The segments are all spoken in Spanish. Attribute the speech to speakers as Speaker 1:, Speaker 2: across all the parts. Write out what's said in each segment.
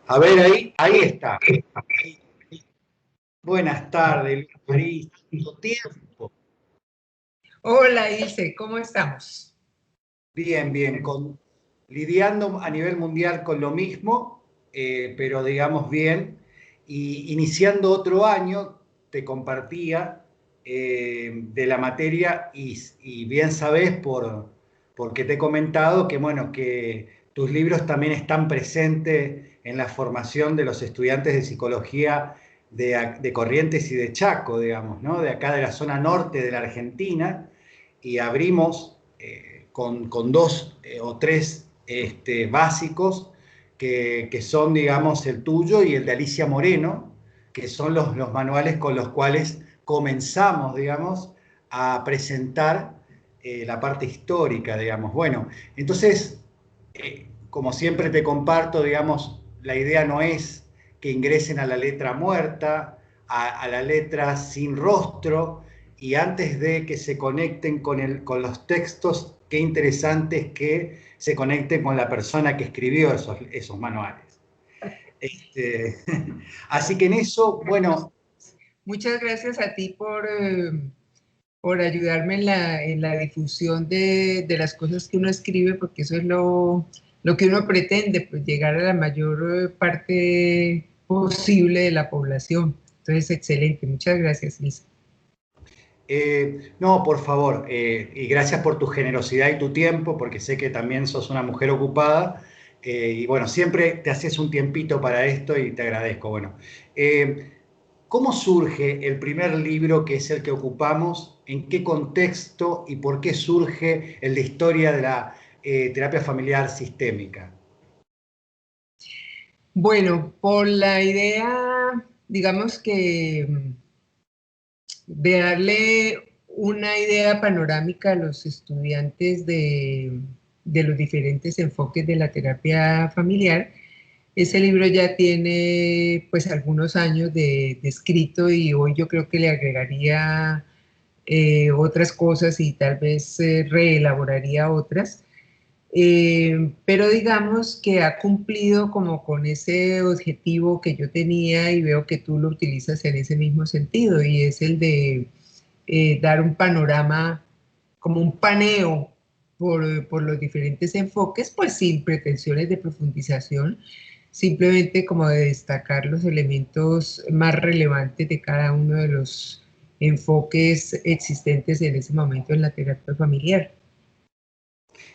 Speaker 1: A ver, ahí está. Buenas tardes, Luis María. ¿Tanto tiempo?
Speaker 2: Hola Ilse, ¿cómo estamos?
Speaker 1: Bien, bien, lidiando a nivel mundial con lo mismo, pero digamos bien, y iniciando otro año, te compartía de la materia y bien sabés porque te he comentado que, bueno, que tus libros también están presentes en la formación de los estudiantes de psicología de Corrientes y de Chaco, digamos, ¿no? De acá de la zona norte de la Argentina, y abrimos con dos o tres básicos que son, digamos, el tuyo y el de Alicia Moreno, que son los manuales con los cuales comenzamos, digamos, a presentar la parte histórica, digamos. Bueno, entonces, como siempre te comparto, digamos, la idea no es que ingresen a la letra muerta, a la letra sin rostro, y antes de que se conecten con los textos, qué interesante es que se conecten con la persona que escribió esos manuales. Este, así que en eso, bueno,
Speaker 2: Muchas gracias a ti por ayudarme en la difusión de las cosas que uno escribe, porque eso es lo que uno pretende, pues llegar a la mayor parte posible de la población. Entonces, excelente. Muchas gracias, Ilse.
Speaker 1: No, por favor, y gracias por tu generosidad y tu tiempo, porque sé que también sos una mujer ocupada, y bueno, siempre te haces un tiempito para esto y te agradezco. Bueno, eh, ¿cómo surge el primer libro que es el que ocupamos? ¿En qué contexto y por qué surge el de historia de la terapia familiar sistémica?
Speaker 2: Bueno, por la idea, digamos que de darle una idea panorámica a los estudiantes de los diferentes enfoques de la terapia familiar. Ese libro ya tiene pues algunos años de escrito y hoy yo creo que le agregaría otras cosas y tal vez reelaboraría otras. Pero digamos que ha cumplido como con ese objetivo que yo tenía y veo que tú lo utilizas en ese mismo sentido y es el de dar un panorama, como un paneo por los diferentes enfoques, pues sin pretensiones de profundización, simplemente como de destacar los elementos más relevantes de cada uno de los enfoques existentes en ese momento en la terapia familiar.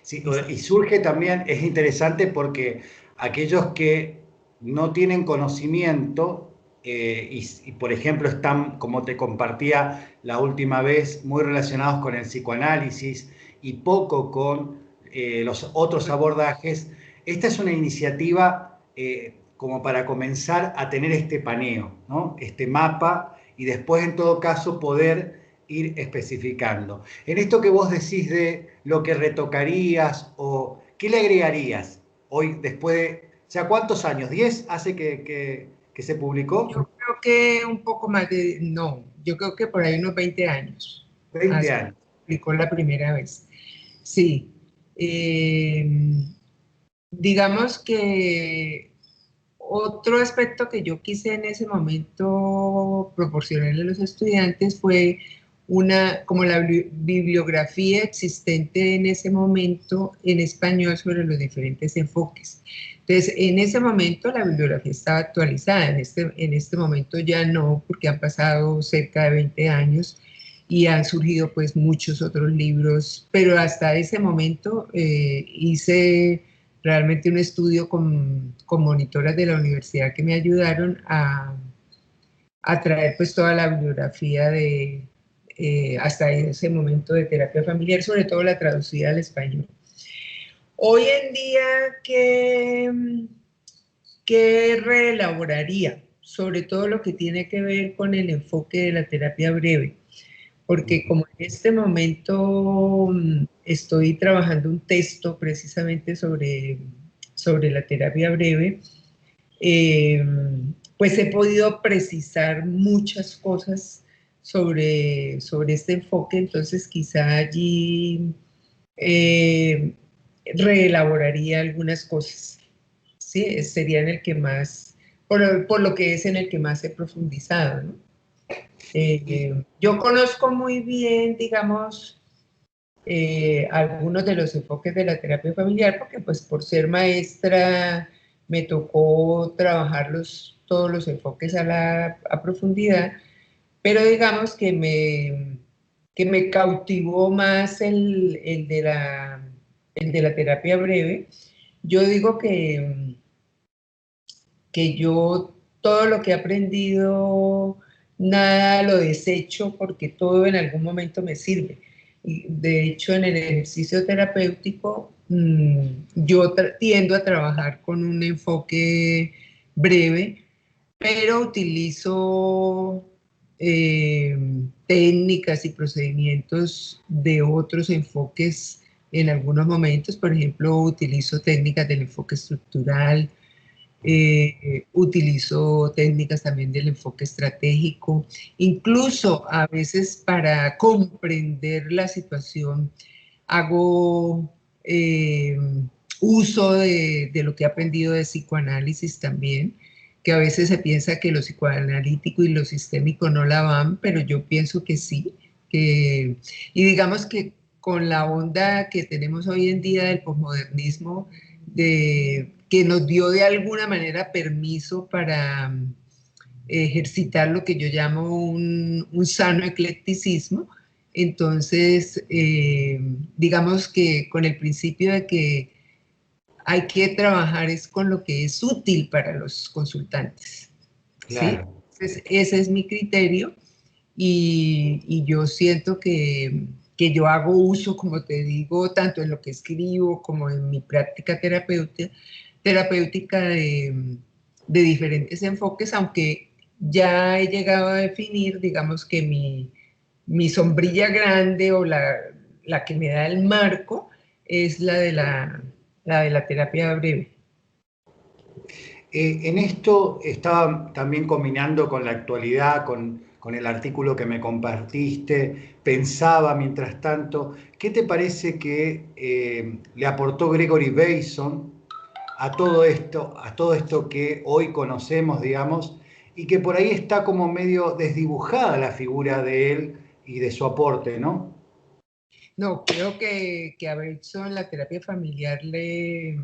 Speaker 1: Sí, y surge también, es interesante porque aquellos que no tienen conocimiento y, por ejemplo, están, como te compartía la última vez, muy relacionados con el psicoanálisis y poco con los otros abordajes, esta es una iniciativa como para comenzar a tener este paneo, ¿no? Este mapa y después, en todo caso, poder ir especificando. En esto que vos decís de lo que retocarías o qué le agregarías hoy, después de, ya cuántos años, ¿10 hace que se publicó?
Speaker 2: Yo creo que un poco más de, no, yo creo que por ahí unos 20 años,
Speaker 1: 20
Speaker 2: hace que
Speaker 1: años.
Speaker 2: se publicó la primera vez. Sí, eh, digamos que otro aspecto que yo quise en ese momento proporcionarle a los estudiantes fue como la bibliografía existente en ese momento en español sobre los diferentes enfoques. Entonces, en ese momento la bibliografía estaba actualizada, en este momento ya no, porque han pasado cerca de 20 años y han surgido pues muchos otros libros, pero hasta ese momento hice realmente un estudio con monitoras de la universidad que me ayudaron a traer pues toda la bibliografía hasta ese momento de terapia familiar, sobre todo la traducida al español. Hoy en día, ¿qué reelaboraría? Sobre todo lo que tiene que ver con el enfoque de la terapia breve, porque como en este momento estoy trabajando un texto precisamente sobre la terapia breve, eh, pues he podido precisar muchas cosas sobre este enfoque, entonces quizá allí eh, reelaboraría algunas cosas. ¿sí? Sería en el que más, por lo que es en el que más he profundizado, ¿no? Yo conozco muy bien, digamos, algunos de los enfoques de la terapia familiar, porque pues por ser maestra me tocó trabajarlos todos los enfoques a profundidad, pero digamos que me cautivó más el de la terapia breve. Yo digo que yo todo lo que he aprendido, nada lo desecho porque todo en algún momento me sirve. Y de hecho, en el ejercicio terapéutico, yo tiendo a trabajar con un enfoque breve, pero utilizo técnicas y procedimientos de otros enfoques en algunos momentos. Por ejemplo, utilizo técnicas del enfoque estructural, utilizo técnicas también del enfoque estratégico, incluso a veces para comprender la situación hago uso de lo que he aprendido de psicoanálisis también, que a veces se piensa que lo psicoanalítico y lo sistémico no la van, pero yo pienso que sí, y digamos que con la onda que tenemos hoy en día del posmodernismo, que nos dio de alguna manera permiso para ejercitar lo que yo llamo un sano eclecticismo. Entonces, digamos que con el principio de que hay que trabajar es con lo que es útil para los consultantes, ¿sí?
Speaker 1: Claro.
Speaker 2: Entonces, ese es mi criterio y yo siento que yo hago uso, como te digo, tanto en lo que escribo como en mi práctica terapéutica de diferentes enfoques, aunque ya he llegado a definir, digamos que mi sombrilla grande o la que me da el marco es la de la terapia breve.
Speaker 1: En esto estaba también combinando con la actualidad, con el artículo que me compartiste, pensaba mientras tanto, ¿qué te parece que le aportó Gregory Bateson a todo esto que hoy conocemos, digamos, y que por ahí está como medio desdibujada la figura de él y de su aporte, ¿no?
Speaker 2: No, creo que a Bateson la terapia familiar le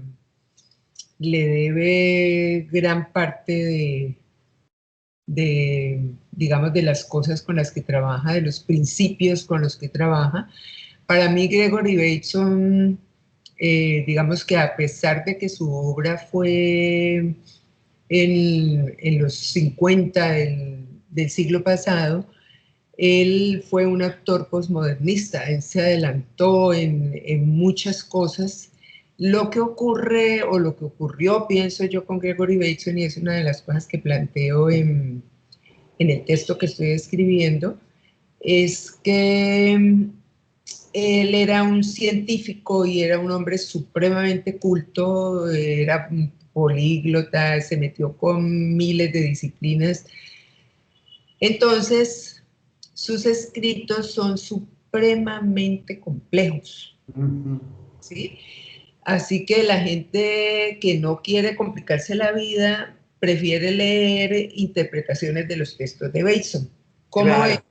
Speaker 2: debe gran parte digamos, de las cosas con las que trabaja, de los principios con los que trabaja. Para mí, Gregory Bateson, digamos que a pesar de que su obra fue en los 50 del siglo pasado, él fue un actor posmodernista, él se adelantó en muchas cosas. Lo que ocurre o lo que ocurrió, pienso yo, con Gregory Bateson, y es una de las cosas que planteo en el texto que estoy escribiendo, es que él era un científico y era un hombre supremamente culto, era un políglota, se metió con miles de disciplinas. Entonces, sus escritos son supremamente complejos,
Speaker 1: Ujú.
Speaker 2: ¿sí? Así que la gente que no quiere complicarse la vida prefiere leer interpretaciones de los textos de Bateson, como es
Speaker 1: Claro.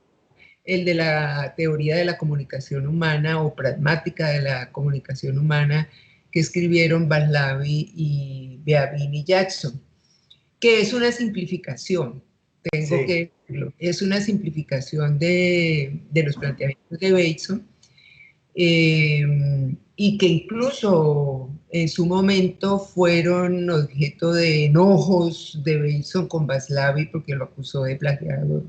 Speaker 2: el de la teoría de la comunicación humana o pragmática de la comunicación humana que escribieron Vaslavi y Beavin y Jackson, que es una simplificación, tengo
Speaker 1: Sí.
Speaker 2: que decirlo, es una simplificación de los planteamientos de Bateson, y que incluso en su momento fueron objeto de enojos de Bateson con Vaslavi porque lo acusó de plagiador.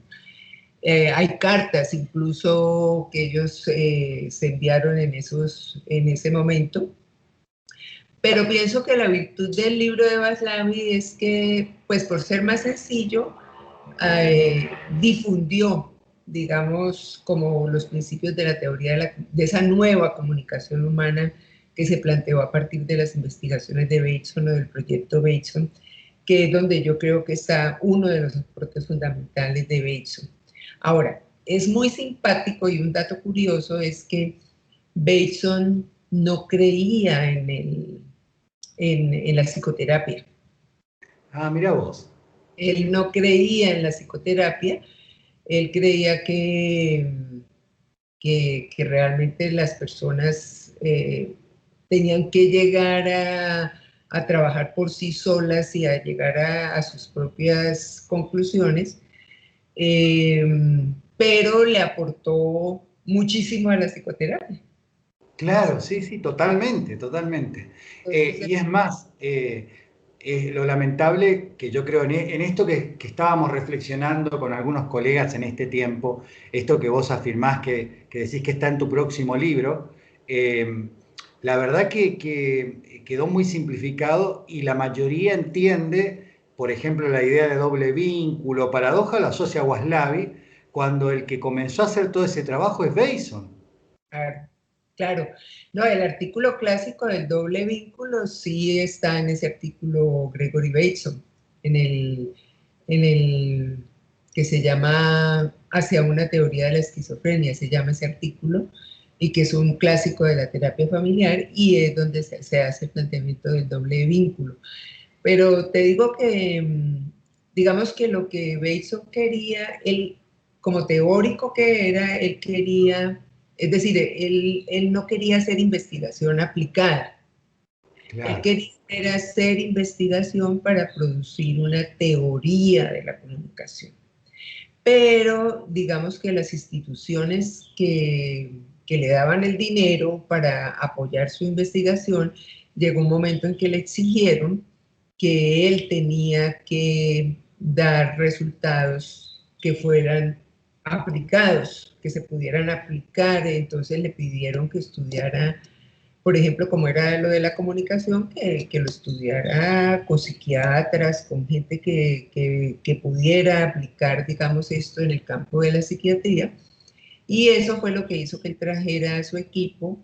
Speaker 2: Hay cartas incluso que ellos se enviaron en ese momento, pero pienso que la virtud del libro de Vaslavi es que, pues por ser más sencillo, difundió, digamos, como los principios de la teoría de esa nueva comunicación humana que se planteó a partir de las investigaciones de Bateson o del proyecto Bateson, que es donde yo creo que está uno de los aportes fundamentales de Bateson. Ahora, es muy simpático y un dato curioso es que Bateson no creía en la psicoterapia.
Speaker 1: Ah, mira vos.
Speaker 2: Él no creía en la psicoterapia, él creía que realmente las personas tenían que llegar a trabajar por sí solas y a llegar a sus propias conclusiones, eh, pero le aportó muchísimo a la psicoterapia.
Speaker 1: Claro, sí, sí, totalmente, totalmente.
Speaker 2: Entonces,
Speaker 1: Y es más, lo lamentable que yo creo en esto que estábamos reflexionando con algunos colegas en este tiempo, esto que vos afirmás que decís que está en tu próximo libro, la verdad que quedó muy simplificado y la mayoría entiende, por ejemplo, la idea de doble vínculo, paradoja, lo asocia a Waslavi, cuando el que comenzó a hacer todo ese trabajo es Bateson.
Speaker 2: claro, claro. No, el artículo clásico del doble vínculo sí está en ese artículo Gregory Bateson, en el que se llama Hacia una teoría de la esquizofrenia, se llama ese artículo, y que es un clásico de la terapia familiar y es donde se hace el planteamiento del doble vínculo. Pero te digo que, digamos que lo que Bateson quería, él, como teórico que era, él quería, es decir, él no quería hacer investigación aplicada, él
Speaker 1: Claro.
Speaker 2: quería era hacer investigación para producir una teoría de la comunicación. Pero digamos que las instituciones que le daban el dinero para apoyar su investigación, llegó un momento en que le exigieron que él tenía que dar resultados que fueran aplicados, que se pudieran aplicar. Entonces le pidieron que estudiara, por ejemplo, como era lo de la comunicación, que lo estudiara con psiquiatras, con gente que pudiera aplicar, digamos, esto en el campo de la psiquiatría. Y eso fue lo que hizo que él trajera a su equipo,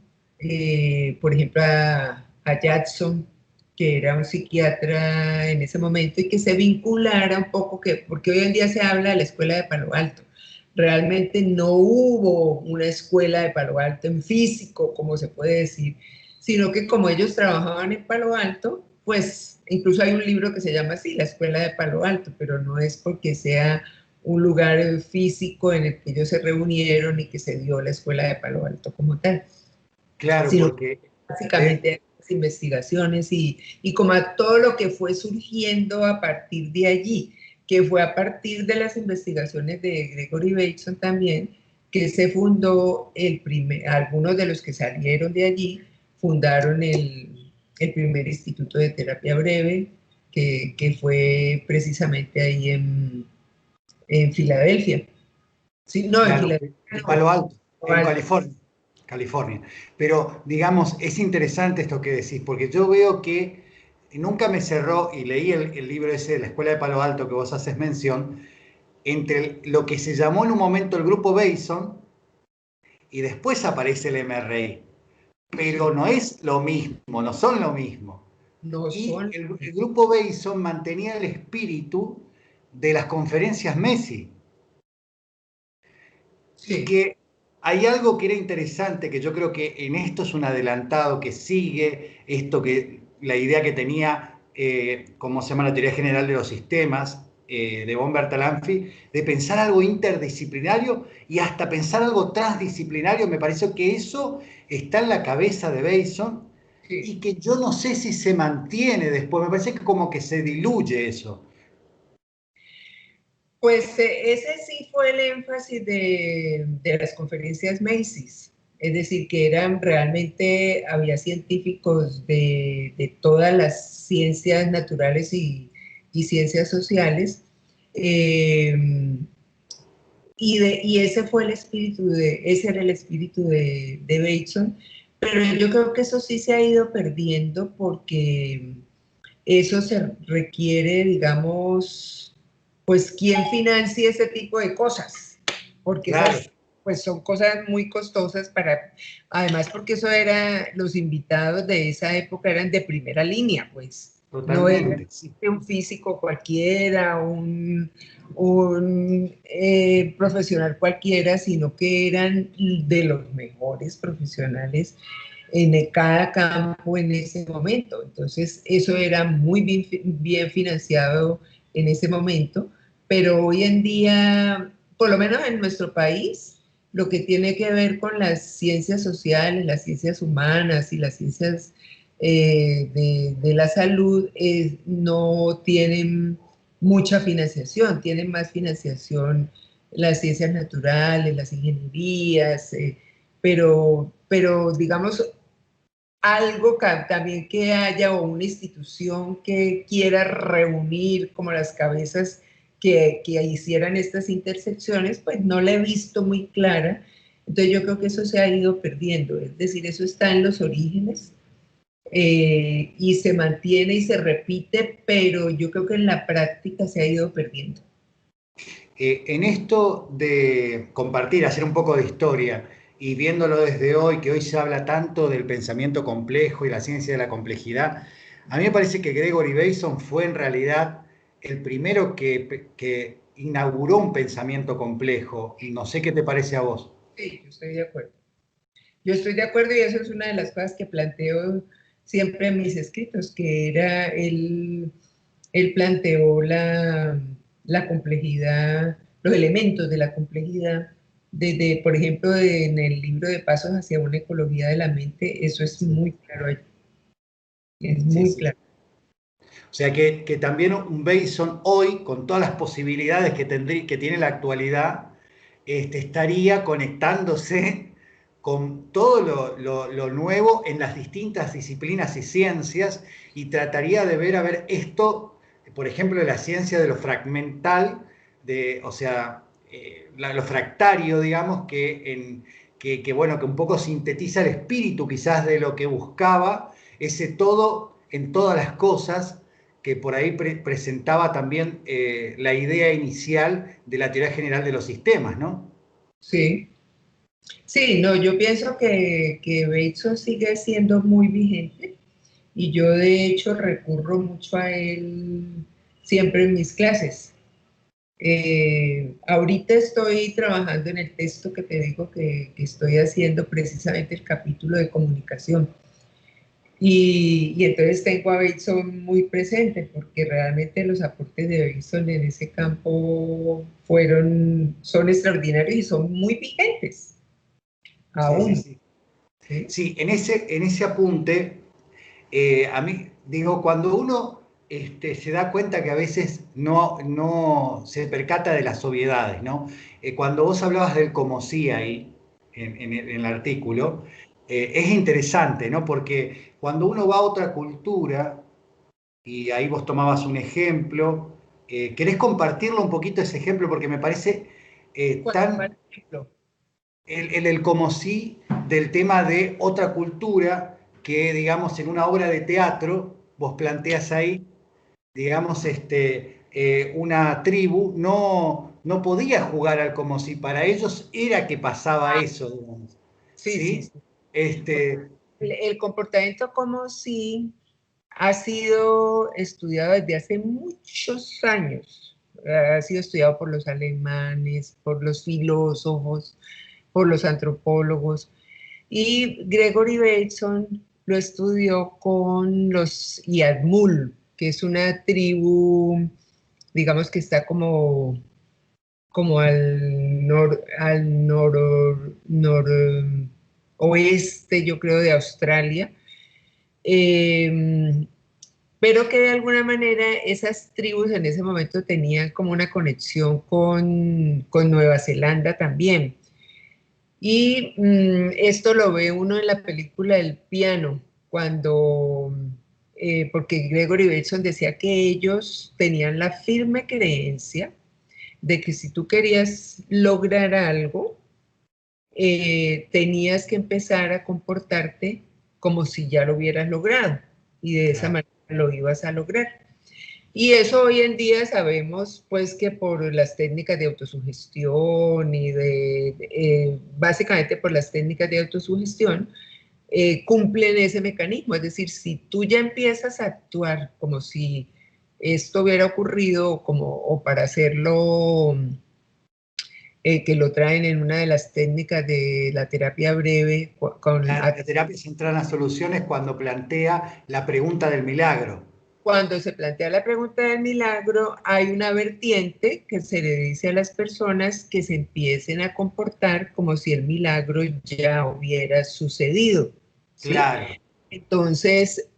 Speaker 2: por ejemplo, a Jackson, que era un psiquiatra en ese momento, y que se vinculara un poco, porque hoy en día se habla de la escuela de Palo Alto. Realmente no hubo una escuela de Palo Alto en físico, como se puede decir, sino que como ellos trabajaban en Palo Alto, pues incluso hay un libro que se llama así, La Escuela de Palo Alto, pero no es porque sea un lugar físico en el que ellos se reunieron y que se dio la Escuela de Palo Alto como tal,
Speaker 1: Claro,
Speaker 2: sino
Speaker 1: porque
Speaker 2: básicamente las investigaciones y como a todo lo que fue surgiendo a partir de allí, que fue a partir de las investigaciones de Gregory Bateson también, que se fundó algunos de los que salieron de allí fundaron el primer instituto de terapia breve, que fue precisamente ahí en Filadelfia. Sí, no, en
Speaker 1: claro,
Speaker 2: Filadelfia
Speaker 1: en
Speaker 2: no,
Speaker 1: Palo Alto,
Speaker 2: Palo
Speaker 1: en
Speaker 2: Alto.
Speaker 1: California, California. Pero, digamos, es interesante esto que decís, porque yo veo que nunca me cerró, y leí el libro ese de la Escuela de Palo Alto que vos haces mención, entre lo que se llamó en un momento el grupo Bason y después aparece el MRI. Pero
Speaker 2: Sí,
Speaker 1: no es lo mismo, no son lo mismo.
Speaker 2: no
Speaker 1: Y
Speaker 2: son.
Speaker 1: el grupo Bason mantenía el espíritu de las conferencias Messi. Y
Speaker 2: Sí,
Speaker 1: que hay algo que era interesante, que yo creo que en esto es un adelantado que sigue esto que la idea que tenía, como se llama la teoría general de los sistemas, de von Bertalanffy, de pensar algo interdisciplinario y hasta pensar algo transdisciplinario. Me pareció que eso está en la cabeza de Bason
Speaker 2: sí.
Speaker 1: y que yo no sé si se mantiene después. Me parece que como que se diluye eso.
Speaker 2: Pues ese sí fue el énfasis de las conferencias Macy's, es decir, que eran realmente, había científicos de todas las ciencias naturales y ciencias sociales, eh, y ese fue el espíritu ese era el espíritu de Bateson, pero yo creo que eso sí se ha ido perdiendo porque eso se requiere, digamos, pues quién financie ese tipo de cosas, porque
Speaker 1: Claro,
Speaker 2: esas pues son cosas muy costosas además porque eso era, los invitados de esa época eran de primera línea, pues, no era
Speaker 1: totalmente. Sí.
Speaker 2: un físico cualquiera, un profesional cualquiera, sino que eran de los mejores profesionales en cada campo en ese momento. Entonces, eso era muy bien financiado en ese momento, pero hoy en día, por lo menos en nuestro país, lo que tiene que ver con las ciencias sociales, las ciencias humanas y las ciencias de la salud no tienen mucha financiación, tienen más financiación las ciencias naturales, las ingenierías, pero digamos, algo también que haya o una institución que quiera reunir como las cabezas que hicieran estas intersecciones, pues no la he visto muy clara. Entonces yo creo que eso se ha ido perdiendo, es decir, eso está en los orígenes y se mantiene y se repite, pero yo creo que en la práctica se ha ido perdiendo.
Speaker 1: En esto de compartir, hacer un poco de historia y viéndolo desde hoy, que hoy se habla tanto del pensamiento complejo y la ciencia de la complejidad, a mí me parece que Gregory Bateson fue en realidad el primero que inauguró un pensamiento complejo. No sé qué te parece a vos.
Speaker 2: Sí, yo estoy de acuerdo. Yo estoy de acuerdo y eso es una de las cosas que planteo siempre en mis escritos, que era él planteó la complejidad, los elementos de la complejidad, desde, por ejemplo, en el libro de Pasos hacia una ecología de la mente, eso es muy claro allí, es
Speaker 1: Sí,
Speaker 2: muy
Speaker 1: sí.
Speaker 2: claro.
Speaker 1: O sea que también un Bateson hoy, con todas las posibilidades que tiene la actualidad, estaría conectándose con todo lo nuevo en las distintas disciplinas y ciencias y trataría de ver, a ver, esto, por ejemplo, la ciencia de lo fragmental, o sea, lo fractario, digamos, bueno, que un poco sintetiza el espíritu quizás de lo que buscaba, ese todo en todas las cosas, que por ahí presentaba también la idea inicial de la teoría general de los sistemas, ¿no?
Speaker 2: Sí, sí, no, yo pienso que Bateson sigue siendo muy vigente y yo de hecho recurro mucho a él siempre en mis clases. Ahorita estoy trabajando en el texto que te digo que estoy haciendo precisamente el capítulo de comunicación. Y entonces tengo a Bateson muy presente porque realmente los aportes de Bateson en ese campo son extraordinarios y son muy vigentes
Speaker 1: Sí, sí,
Speaker 2: aún.
Speaker 1: sí.
Speaker 2: ¿Sí?
Speaker 1: Sí, en ese apunte, a mí, digo, cuando uno se da cuenta que a veces no se percata de las obviedades, ¿no? Cuando vos hablabas del como sí ahí, en el artículo, es interesante, ¿no? Porque cuando uno va a otra cultura, y ahí vos tomabas un ejemplo, ¿querés compartirlo un poquito ese ejemplo? Porque me parece
Speaker 2: ¿Cuál
Speaker 1: tan
Speaker 2: ejemplo?
Speaker 1: el como sí del tema de otra cultura que, digamos, en una obra de teatro, vos planteas ahí, digamos, una tribu no podía jugar al como si para ellos era que pasaba eso, digamos,
Speaker 2: Sí, sí,
Speaker 1: ¿sí?
Speaker 2: sí.
Speaker 1: Este,
Speaker 2: El comportamiento como si ha sido estudiado desde hace muchos años. Ha sido estudiado por los alemanes, por los filósofos, por los antropólogos. Y Gregory Bateson lo estudió con los Yadmul, que es una tribu, digamos que está como noroeste, yo creo, de Australia. Eh, pero que de alguna manera esas tribus en ese momento tenían como una conexión con Nueva Zelanda también. Y esto lo ve uno en la película El piano, porque Gregory Bateson decía que ellos tenían la firme creencia de que si tú querías lograr algo, tenías que empezar a comportarte como si ya lo hubieras logrado y de esa
Speaker 1: claro.
Speaker 2: manera lo ibas a lograr. Y eso hoy en día sabemos pues que por las técnicas de autosugestión y básicamente por las técnicas de autosugestión, cumplen ese mecanismo. Es decir, si tú ya empiezas a actuar como si esto hubiera ocurrido o para hacerlo que lo traen en una de las técnicas de la terapia breve.
Speaker 1: La terapia centrada en las soluciones cuando plantea la pregunta del milagro.
Speaker 2: Cuando se plantea la pregunta del milagro, hay una vertiente que se le dice a las personas que se empiecen a comportar como si el milagro ya hubiera sucedido, ¿sí?
Speaker 1: Claro.
Speaker 2: Entonces,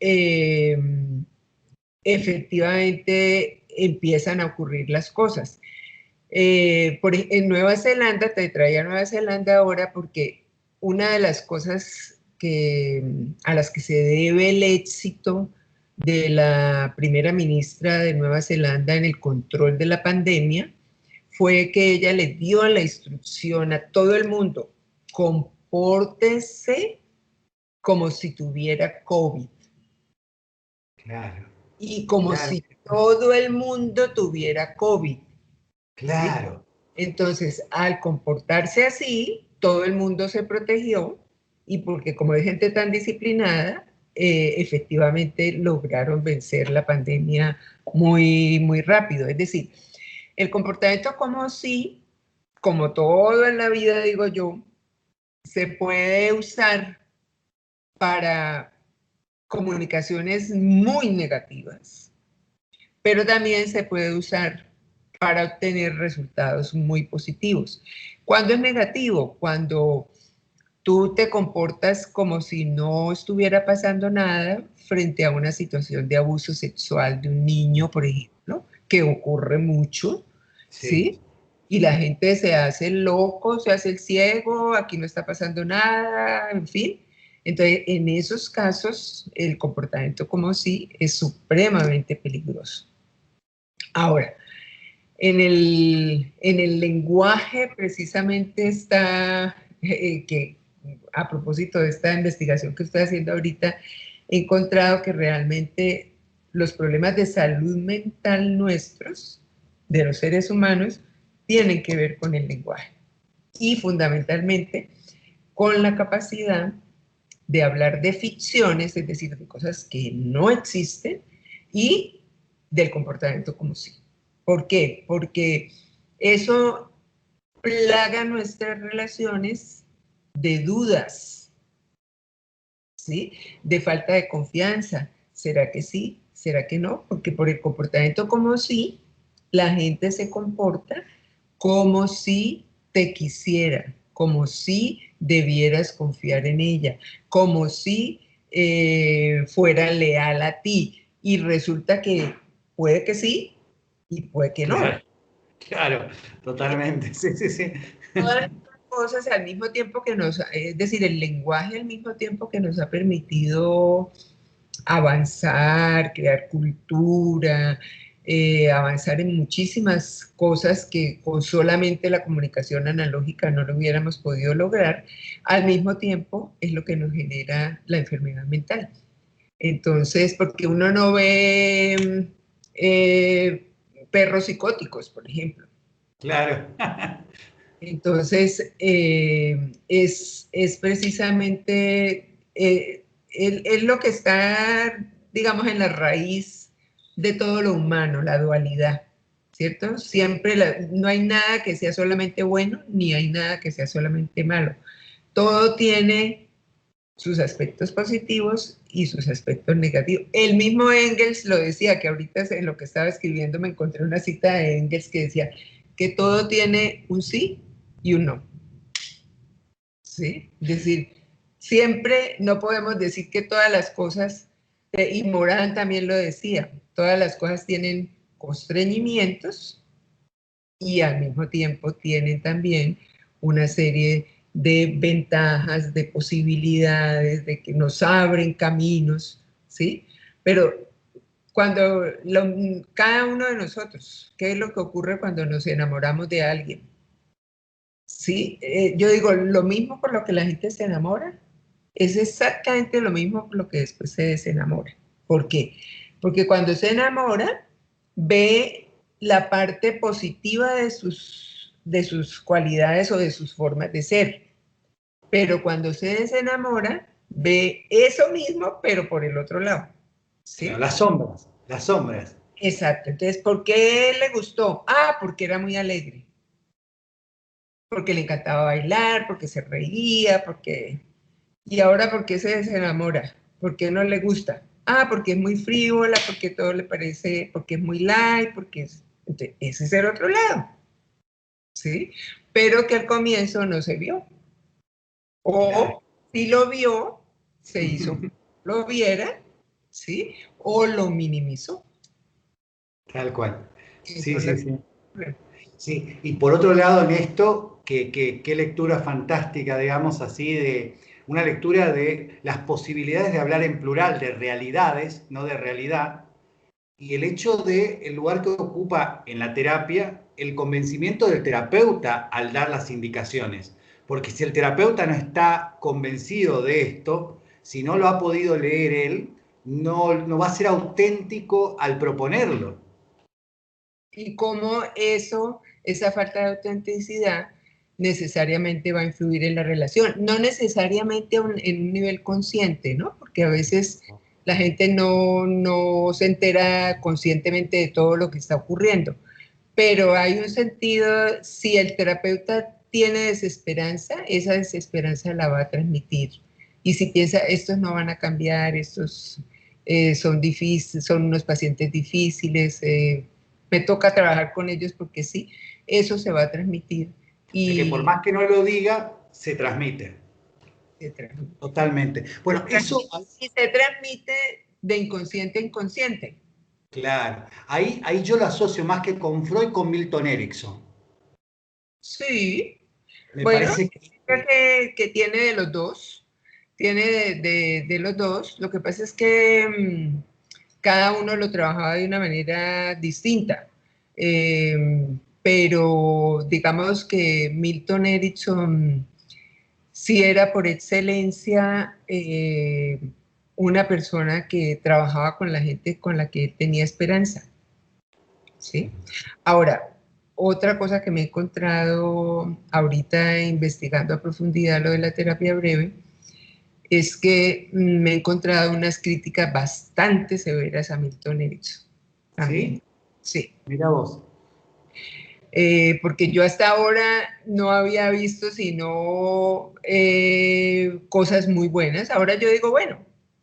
Speaker 2: efectivamente empiezan a ocurrir las cosas. En Nueva Zelanda, te traía a Nueva Zelanda ahora porque una de las cosas a las que se debe el éxito de la primera ministra de Nueva Zelanda en el control de la pandemia fue que ella le dio la instrucción a todo el mundo: compórtese como si tuviera COVID.
Speaker 1: Claro.
Speaker 2: Y como
Speaker 1: Claro.
Speaker 2: si todo el mundo tuviera COVID. ¿Sí?
Speaker 1: Claro.
Speaker 2: Entonces, al comportarse así, todo el mundo se protegió y porque como es gente tan disciplinada, efectivamente lograron vencer la pandemia muy, muy rápido. Es decir, el comportamiento como si, como todo en la vida, digo yo, se puede usar para comunicaciones muy negativas, pero también se puede usar para obtener resultados muy positivos. ¿Cuándo es negativo? Cuando tú te comportas como si no estuviera pasando nada frente a una situación de abuso sexual de un niño, por ejemplo, que ocurre mucho,
Speaker 1: Sí.
Speaker 2: ¿sí? Y la gente se hace el loco, se hace el ciego, aquí no está pasando nada, en fin. Entonces, en esos casos, el comportamiento como si es supremamente peligroso. Ahora, en el lenguaje precisamente está, que a propósito de esta investigación que estoy haciendo ahorita, he encontrado que realmente los problemas de salud mental nuestros, de los seres humanos, tienen que ver con el lenguaje y fundamentalmente con la capacidad de hablar de ficciones, es decir, de cosas que no existen, y del comportamiento como sí. ¿Por qué? Porque eso plaga nuestras relaciones de dudas, ¿sí? De falta de confianza. ¿Será que sí? ¿Será que no? Porque por el comportamiento como sí, la gente se comporta como si te quisiera, como si debieras confiar en ella, como si fuera leal a ti. Y resulta que puede que sí y puede que no.
Speaker 1: Claro. Claro. Totalmente. Sí, sí, sí.
Speaker 2: Todas estas cosas al mismo tiempo que es decir, el lenguaje al mismo tiempo que nos ha permitido avanzar, crear cultura, avanzar en muchísimas cosas que con solamente la comunicación analógica no lo hubiéramos podido lograr, al mismo tiempo es lo que nos genera la enfermedad mental. Entonces, porque uno no ve perros psicóticos, por ejemplo.
Speaker 1: Claro.
Speaker 2: Entonces, es precisamente, es lo que está, digamos, en la raíz de todo lo humano, la dualidad, ¿cierto? Siempre no hay nada que sea solamente bueno, ni hay nada que sea solamente malo. Todo tiene sus aspectos positivos y sus aspectos negativos. El mismo Engels lo decía, que ahorita en lo que estaba escribiendo me encontré una cita de Engels que decía que todo tiene un sí y un no. ¿Sí? Es decir, siempre no podemos decir que todas las cosas, y Morán también lo decía, todas las cosas tienen constreñimientos y al mismo tiempo tienen también una serie de ventajas, de posibilidades, de que nos abren caminos, ¿sí? Pero cada uno de nosotros, ¿qué es lo que ocurre cuando nos enamoramos de alguien? Sí, yo digo, lo mismo por lo que la gente se enamora, es exactamente lo mismo por lo que después se desenamora. ¿Por qué? Porque cuando se enamora, ve la parte positiva de sus cualidades o de sus formas de ser. Pero cuando se desenamora, ve eso mismo, pero por el otro lado.
Speaker 1: Claro,
Speaker 2: ¿Sí?
Speaker 1: las sombras. Las sombras.
Speaker 2: Exacto. Entonces, ¿por qué le gustó? Ah, porque era muy alegre. porque le encantaba bailar, porque se reía, porque... ¿Y ahora por qué se desenamora? ¿Por qué no le gusta? Ah, porque es muy frívola, porque todo le parece, porque es muy light, porque es... Entonces, ese es el otro lado, ¿sí? Pero que al comienzo no se vio.
Speaker 1: Claro.
Speaker 2: O si lo vio, se hizo que lo viera, ¿sí? O lo minimizó.
Speaker 1: Tal cual. Sí,
Speaker 2: Eso
Speaker 1: sí,
Speaker 2: le...
Speaker 1: sí. Sí, y por otro lado, en esto, qué lectura fantástica, digamos así, de una lectura de las posibilidades de hablar en plural, de realidades, no de realidad, y el hecho de el lugar que ocupa en la terapia, el convencimiento del terapeuta al dar las indicaciones. Porque si el terapeuta no está convencido de esto, si no lo ha podido leer él, no va a ser auténtico al proponerlo.
Speaker 2: Y cómo eso, esa falta de autenticidad, necesariamente va a influir en la relación. No necesariamente en un nivel consciente, ¿no? Porque a veces la gente no se entera conscientemente de todo lo que está ocurriendo. Pero hay un sentido, si el terapeuta tiene desesperanza, esa desesperanza la va a transmitir. Y si piensa, estos no van a cambiar, estos son difíciles, son unos pacientes difíciles, me toca trabajar con ellos porque sí, eso se va a transmitir
Speaker 1: O sea que por
Speaker 2: y
Speaker 1: más que no lo diga, se transmite.
Speaker 2: se transmite.
Speaker 1: Totalmente. Bueno, eso,
Speaker 2: Y se transmite de inconsciente a inconsciente.
Speaker 1: claro, ahí yo lo asocio más que con Freud, con Milton Erickson.
Speaker 2: Sí,
Speaker 1: Me
Speaker 2: bueno,
Speaker 1: parece que
Speaker 2: que tiene de los dos, tiene de los dos. Lo que pasa es que cada uno lo trabajaba de una manera distinta. Pero digamos que Milton Erickson sí era por excelencia una persona que trabajaba con la gente con la que tenía esperanza, ¿sí? Ahora, otra cosa que me he encontrado ahorita investigando a profundidad lo de la terapia breve es que me he encontrado unas críticas bastante severas a Milton Erickson también.
Speaker 1: sí,
Speaker 2: Sí,
Speaker 1: mira vos.
Speaker 2: porque yo hasta ahora no había visto sino cosas muy buenas. Ahora yo digo, bueno,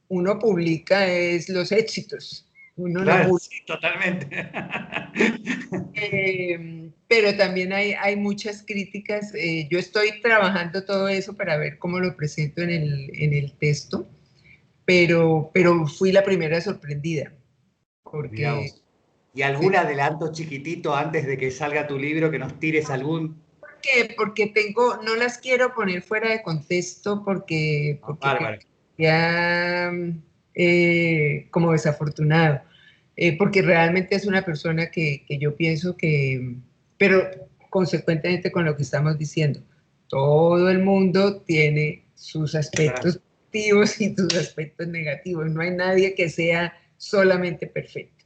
Speaker 2: uno publica es los éxitos, uno no
Speaker 1: Claro,
Speaker 2: publica.
Speaker 1: sí, totalmente.
Speaker 2: Pero también hay muchas críticas. Yo estoy trabajando todo eso para ver cómo lo presento en el texto, pero fui la primera sorprendida,
Speaker 1: Mira
Speaker 2: porque
Speaker 1: vos. ¿Y algún
Speaker 2: sí,
Speaker 1: adelanto chiquitito antes de que salga tu libro que nos tires algún?
Speaker 2: porque tengo, no las quiero poner fuera de contexto
Speaker 1: Ah,
Speaker 2: porque
Speaker 1: bárbaro.
Speaker 2: ya como desafortunado, porque realmente es una persona que yo pienso que, pero consecuentemente con lo que estamos diciendo, todo el mundo tiene sus
Speaker 1: Claro.
Speaker 2: aspectos positivos y sus aspectos negativos, no hay nadie que sea solamente perfecto.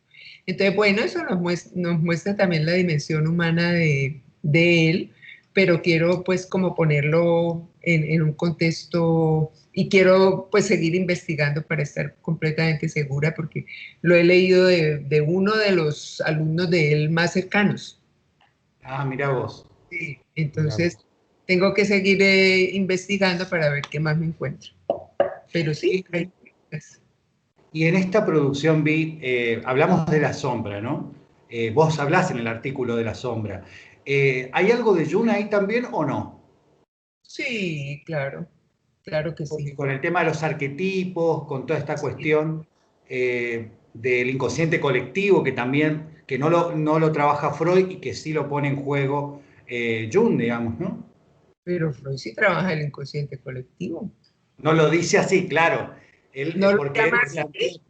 Speaker 2: Entonces, bueno, eso nos muestra también la dimensión humana de él, pero quiero pues como ponerlo en un contexto y quiero pues seguir investigando para estar completamente segura porque lo he leído de uno de los alumnos de él más cercanos.
Speaker 1: Ah, mira vos.
Speaker 2: Sí.
Speaker 1: Mira
Speaker 2: Entonces,
Speaker 1: vos.
Speaker 2: tengo que seguir investigando para ver qué más me encuentro. Pero sí,
Speaker 1: Y,
Speaker 2: hay...
Speaker 1: y en esta producción vi, hablamos de la sombra, ¿no? Vos hablás en el artículo de la sombra. ¿Hay algo de Jung ahí también o no?
Speaker 2: Sí, claro, claro que
Speaker 1: Porque
Speaker 2: sí.
Speaker 1: con el tema de los arquetipos, con toda esta
Speaker 2: Sí.
Speaker 1: cuestión del inconsciente colectivo, que también, que no lo trabaja Freud y que sí lo pone en juego Jung, digamos, ¿no?
Speaker 2: Pero Freud sí trabaja el inconsciente colectivo.
Speaker 1: No lo dice así, claro.
Speaker 2: No lo
Speaker 1: Porque
Speaker 2: llama
Speaker 1: él plantea,
Speaker 2: así,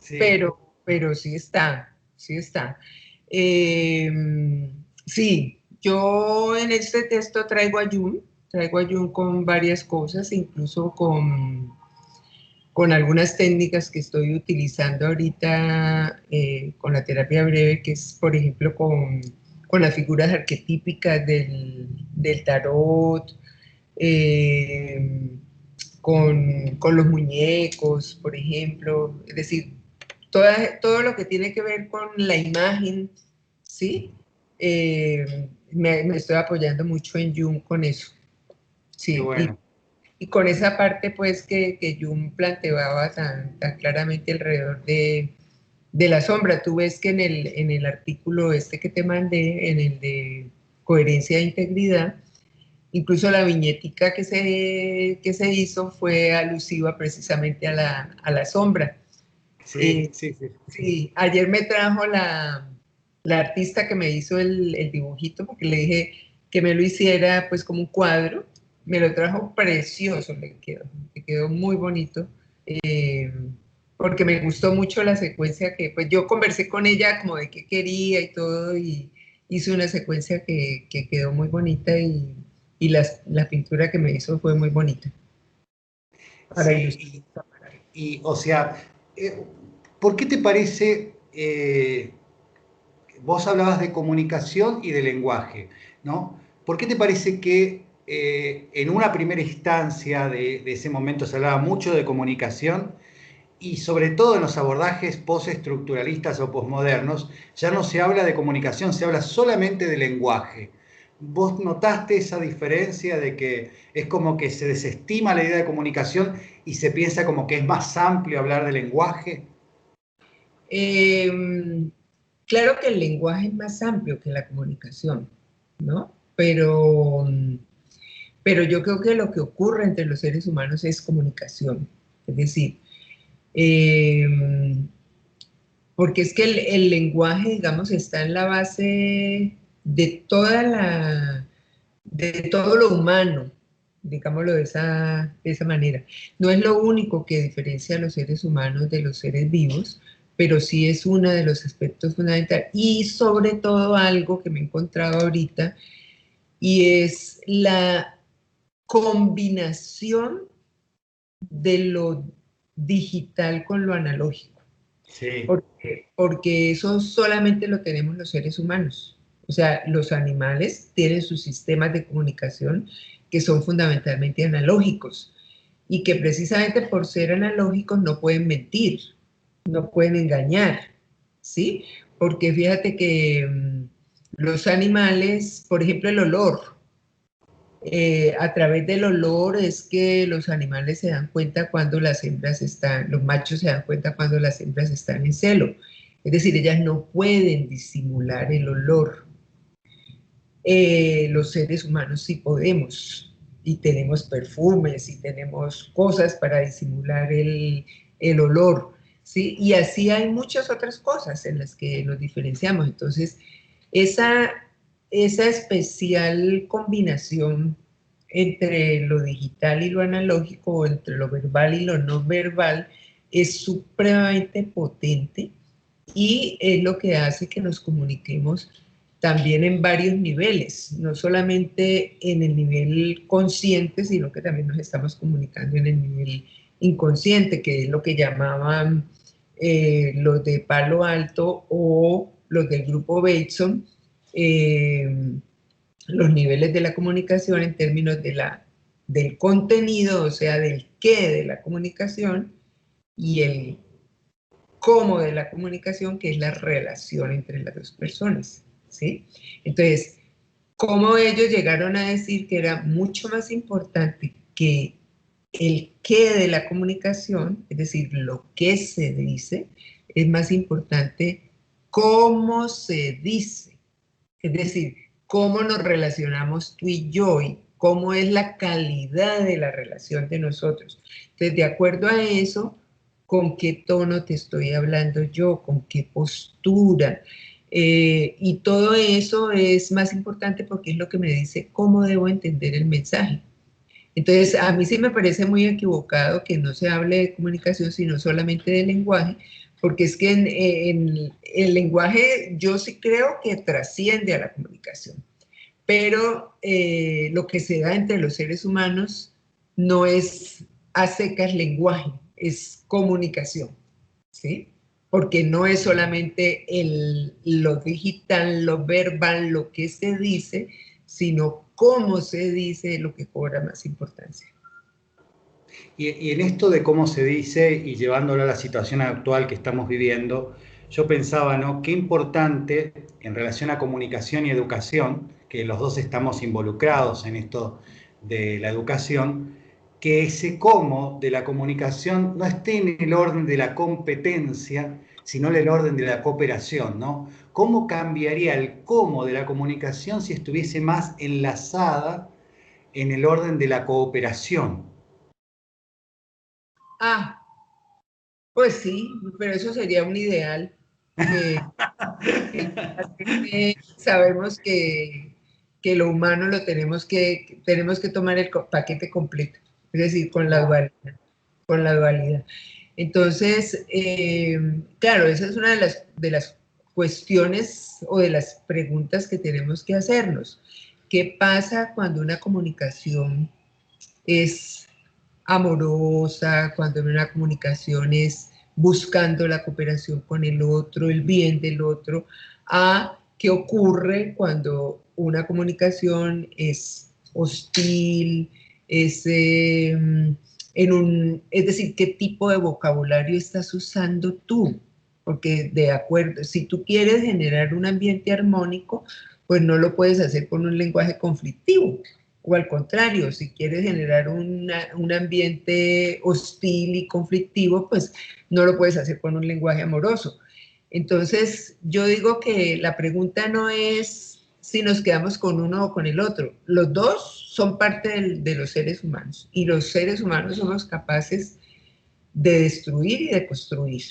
Speaker 1: sí,
Speaker 2: pero sí está, sí está. Eh, sí, yo en este texto traigo a Jung con varias cosas, incluso con algunas técnicas que estoy utilizando ahorita con la terapia breve, que es, por ejemplo, con las figuras arquetípicas del tarot, eh, con los muñecos, por ejemplo, es decir, todo lo que tiene que ver con la imagen, ¿sí? Me estoy apoyando mucho en Jung con eso.
Speaker 1: Qué
Speaker 2: Sí,
Speaker 1: bueno.
Speaker 2: y con esa parte pues que Jung planteaba tan claramente alrededor de la sombra. Tú ves que en el artículo este que te mandé, en el de coherencia e integridad, incluso la viñetica que se hizo fue alusiva precisamente a la sombra.
Speaker 1: Sí, sí, sí.
Speaker 2: Sí, ayer me trajo la artista que me hizo el dibujito, porque le dije que me lo hiciera pues como un cuadro. Me lo trajo precioso, le quedó muy bonito, porque me gustó mucho la secuencia que, pues yo conversé con ella como de qué quería y todo, y hice una secuencia que quedó muy bonita y la pintura que me hizo fue muy bonita para ilustrar.
Speaker 1: Sí, o sea, eh, ¿por qué te parece, vos hablabas de comunicación y de lenguaje, ¿no? ¿Por qué te parece que en una primera instancia de ese momento se hablaba mucho de comunicación y sobre todo en los abordajes postestructuralistas o posmodernos ya no se habla de comunicación, se habla solamente de lenguaje? ¿Vos notaste esa diferencia de que es como que se desestima la idea de comunicación y se piensa como que es más amplio hablar de lenguaje?
Speaker 2: Eh, claro que el lenguaje es más amplio que la comunicación, ¿no? Pero yo creo que lo que ocurre entre los seres humanos es comunicación. Es decir, eh, porque es que el lenguaje, digamos, está en la base de de todo lo humano, digámoslo de esa manera. No es lo único que diferencia a los seres humanos de los seres vivos, pero sí es uno de los aspectos fundamentales. Y sobre todo algo que me he encontrado ahorita, y es la combinación de lo digital con lo analógico.
Speaker 1: Sí,
Speaker 2: Porque eso solamente lo tenemos los seres humanos. O sea, los animales tienen sus sistemas de comunicación que son fundamentalmente analógicos y que precisamente por ser analógicos no pueden mentir, no pueden engañar, ¿sí? Porque fíjate que los animales, por ejemplo, el olor, a través del olor es que los animales se dan cuenta cuando las hembras están, los machos se dan cuenta cuando las hembras están en celo. Es decir, ellas no pueden disimular el olor. Los seres humanos sí podemos y tenemos perfumes y tenemos cosas para disimular el olor, ¿sí? Y así hay muchas otras cosas en las que nos diferenciamos. Entonces, esa, esa especial combinación entre lo digital y lo analógico, o entre lo verbal y lo no verbal, es supremamente potente y es lo que hace que nos comuniquemos también en varios niveles, no solamente en el nivel consciente, sino que también nos estamos comunicando en el nivel inconsciente, que es lo que llamaban los de Palo Alto o los del grupo Bateson, eh, los niveles de la comunicación en términos del contenido, o sea, del qué de la comunicación, y el cómo de la comunicación, que es la relación entre las dos personas, ¿sí? Entonces, cómo ellos llegaron a decir que era mucho más importante que el qué de la comunicación, es decir, lo que se dice, es más importante cómo se dice, es decir, cómo nos relacionamos tú y yo y cómo es la calidad de la relación de nosotros. Entonces, de acuerdo a eso, con qué tono te estoy hablando yo, con qué postura. Y todo eso es más importante porque es lo que me dice cómo debo entender el mensaje. Entonces, a mí sí me parece muy equivocado que no se hable de comunicación, sino solamente de lenguaje, porque es que en el lenguaje yo sí creo que trasciende a la comunicación, pero lo que se da entre los seres humanos no es a secas lenguaje, es comunicación, ¿sí? Porque no es solamente lo digital, lo verbal, lo que se dice, sino cómo se dice lo que cobra más importancia.
Speaker 1: y en esto de cómo se dice y llevándolo a la situación actual que estamos viviendo, yo pensaba, ¿no? Qué importante en relación a comunicación y educación, que los dos estamos involucrados en esto de la educación, que ese cómo de la comunicación no esté en el orden de la competencia, sino en el orden de la cooperación, ¿no? ¿Cómo cambiaría el cómo de la comunicación si estuviese más enlazada en el orden de la cooperación?
Speaker 2: Ah, pues sí, pero eso sería un ideal que sabemos que lo humano lo tenemos que tomar el paquete completo, es decir, con la dualidad, con la dualidad. Entonces, claro, esa es una de las cuestiones o de las preguntas que tenemos que hacernos. ¿Qué pasa cuando una comunicación es amorosa, cuando una comunicación es buscando la cooperación con el otro, el bien del otro, a qué ocurre cuando una comunicación es hostil, es, es decir, qué tipo de vocabulario estás usando tú? Porque de acuerdo, si tú quieres generar un ambiente armónico, pues no lo puedes hacer con un lenguaje conflictivo. O al contrario, si quieres generar un ambiente hostil y conflictivo, pues no lo puedes hacer con un lenguaje amoroso. Entonces, yo digo que la pregunta no es si nos quedamos con uno o con el otro. Los dos son parte de los seres humanos y los seres humanos somos capaces de destruir y de construir.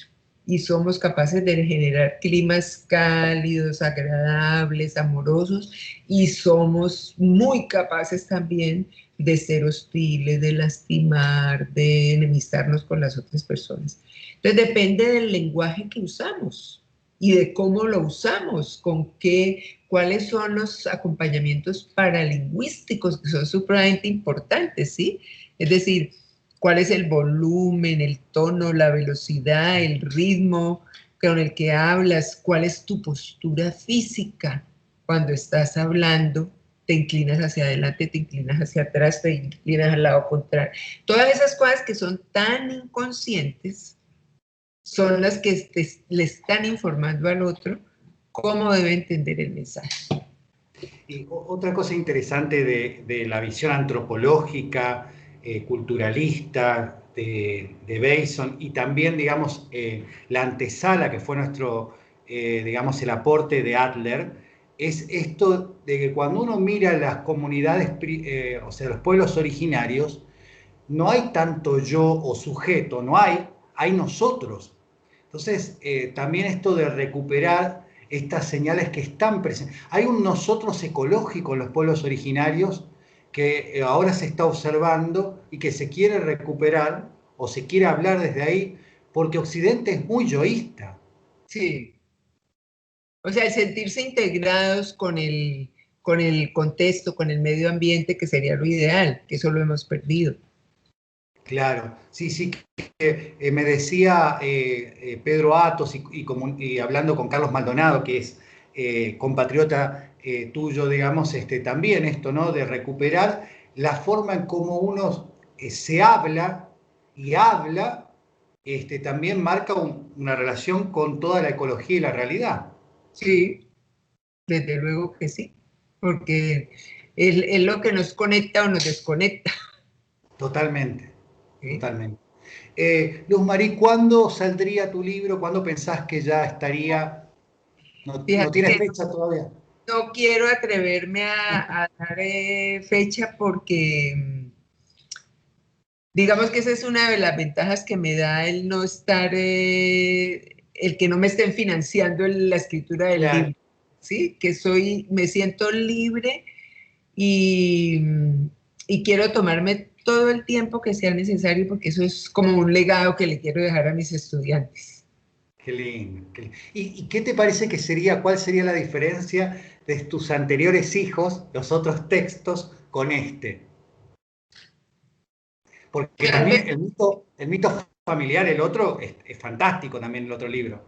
Speaker 2: Y somos capaces de generar climas cálidos, agradables, amorosos, y somos muy capaces también de ser hostiles, de lastimar, de enemistarnos con las otras personas. Entonces depende del lenguaje que usamos y de cómo lo usamos, con qué, cuáles son los acompañamientos paralingüísticos que son supremamente importantes, ¿sí? Es decir, cuál es el volumen, el tono, la velocidad, el ritmo con el que hablas, cuál es tu postura física cuando estás hablando, te inclinas hacia adelante, te inclinas hacia atrás, te inclinas al lado contrario. Todas esas cosas que son tan inconscientes son las que le están informando al otro cómo debe entender el mensaje.
Speaker 1: Y otra cosa interesante de la visión antropológica, culturalista de Bason y también, digamos, la antesala que fue nuestro, digamos, el aporte de Adler, es esto de que cuando uno mira las comunidades, o sea, los pueblos originarios, no hay tanto yo o sujeto, no hay, hay nosotros. Entonces, también esto de recuperar estas señales que están presentes. Hay un nosotros ecológico en los pueblos originarios que ahora se está observando y que se quiere recuperar o se quiere hablar desde ahí, porque Occidente es muy yoísta.
Speaker 2: Sí. O sea, el sentirse integrados con el contexto, con el medio ambiente, que sería lo ideal, que eso lo hemos perdido.
Speaker 1: Claro, sí, sí, que, me decía Pedro Atos y hablando con Carlos Maldonado, que es compatriota tuyo, digamos, también esto, ¿no? De recuperar la forma en cómo uno se habla y habla, también marca una relación con toda la ecología y la realidad.
Speaker 2: Sí, desde luego que sí, porque es lo que nos conecta o nos desconecta.
Speaker 1: Totalmente,
Speaker 2: ¿Sí?
Speaker 1: totalmente. Luz Marí, ¿cuándo saldría tu libro? ¿Cuándo pensás que ya estaría? No, no
Speaker 2: Fíjate
Speaker 1: tiene
Speaker 2: que
Speaker 1: fecha todavía.
Speaker 2: no quiero atreverme a dar fecha porque digamos que esa es una de las ventajas que me da el no estar, el que no me estén financiando la escritura del
Speaker 1: Claro.
Speaker 2: libro, ¿sí? Que me siento libre y, y quiero tomarme todo el tiempo que sea necesario porque eso es como un legado que le quiero dejar a mis estudiantes.
Speaker 1: Qué lindo. ¿Y qué te parece que sería, cuál sería la diferencia de tus anteriores hijos, los otros textos, con este? Porque
Speaker 2: Tal vez,
Speaker 1: también el mito familiar, el otro, es fantástico también el otro libro.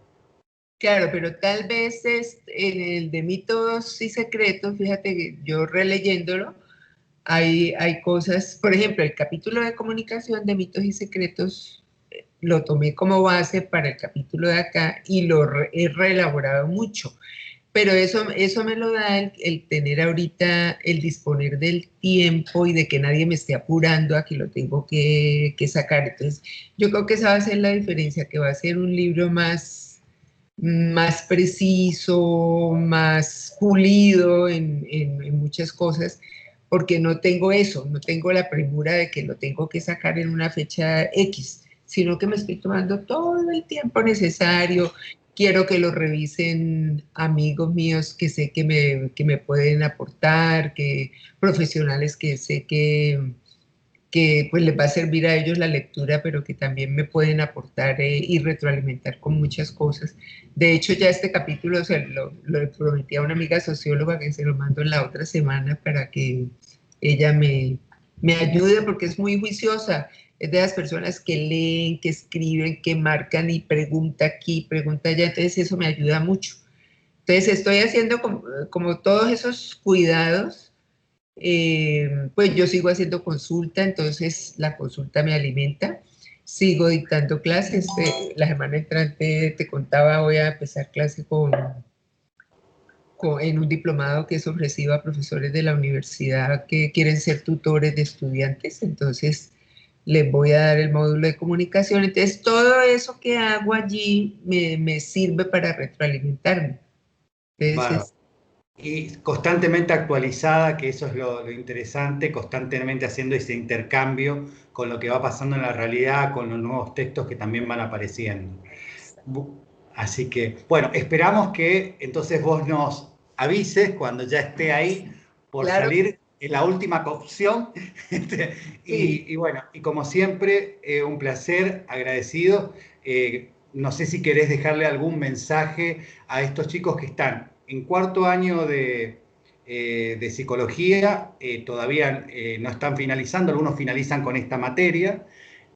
Speaker 2: claro, pero tal vez en el de mitos y secretos, fíjate que yo releyéndolo, hay cosas, por ejemplo, el capítulo de comunicación de mitos y secretos lo tomé como base para el capítulo de acá y he reelaborado mucho. Pero eso me lo da el tener ahorita, el disponer del tiempo y de que nadie me esté apurando a que lo tengo que sacar. Entonces, yo creo que esa va a ser la diferencia, que va a ser un libro más preciso, más pulido en muchas cosas, porque no tengo eso, no tengo la premura de que lo tengo que sacar en una fecha X, sino que me estoy tomando todo el tiempo necesario. Quiero que lo revisen amigos míos que sé que me pueden aportar, que profesionales que sé que pues les va a servir a ellos la lectura, pero que también me pueden aportar y retroalimentar con muchas cosas. De hecho, ya este capítulo lo prometí a una amiga socióloga que se lo mando la otra semana para que ella me ayude, porque es muy juiciosa. Es de las personas que leen, que escriben, que marcan y pregunta aquí, pregunta allá. Entonces eso me ayuda mucho. Entonces estoy haciendo como todos esos cuidados. Pues yo sigo haciendo consulta, entonces la consulta me alimenta. Sigo dictando clases. La semana entrante te contaba, voy a empezar clase en un diplomado que es ofrecido a profesores de la universidad que quieren ser tutores de estudiantes. Entonces les voy a dar el módulo de comunicación. Entonces todo eso que hago allí me sirve para retroalimentarme.
Speaker 1: Bárbaro.
Speaker 2: Entonces,
Speaker 1: Y constantemente actualizada, que eso es lo interesante, constantemente haciendo ese intercambio con lo que va pasando en la realidad, con los nuevos textos que también van apareciendo. Así que, bueno, esperamos que entonces vos nos avises cuando ya esté ahí por
Speaker 2: claro,
Speaker 1: salir en la última cocción. Este,
Speaker 2: sí.
Speaker 1: y bueno, y como siempre, un placer, agradecido. No sé si querés dejarle algún mensaje a estos chicos que están en cuarto año de psicología, todavía no están finalizando, algunos finalizan con esta materia.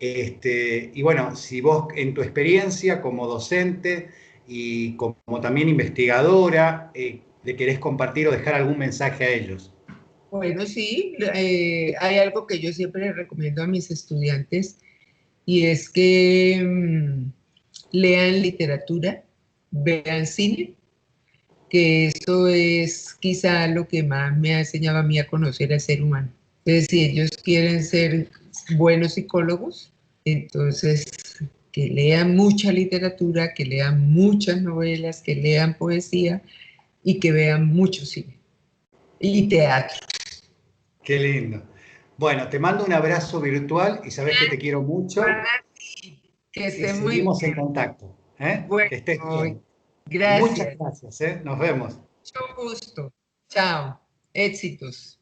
Speaker 1: Y bueno, si vos en tu experiencia como docente y como también investigadora, le querés compartir o dejar algún mensaje a ellos.
Speaker 2: Bueno, sí, hay algo que yo siempre les recomiendo a mis estudiantes y es que lean literatura, vean cine, que eso es quizá lo que más me ha enseñado a mí a conocer al ser humano. Entonces, si ellos quieren ser buenos psicólogos, entonces que lean mucha literatura, que lean muchas novelas, que lean poesía y que vean mucho cine y teatro.
Speaker 1: Qué lindo. Bueno, te mando un abrazo virtual y sabes que te quiero mucho
Speaker 2: Que
Speaker 1: y
Speaker 2: esté muy
Speaker 1: seguimos en
Speaker 2: bien.
Speaker 1: contacto. ¿Eh?
Speaker 2: Bueno,
Speaker 1: Que estés bien. Muchas
Speaker 2: gracias.
Speaker 1: gracias, ¿eh? Nos vemos.
Speaker 2: Mucho gusto. Chao. Éxitos.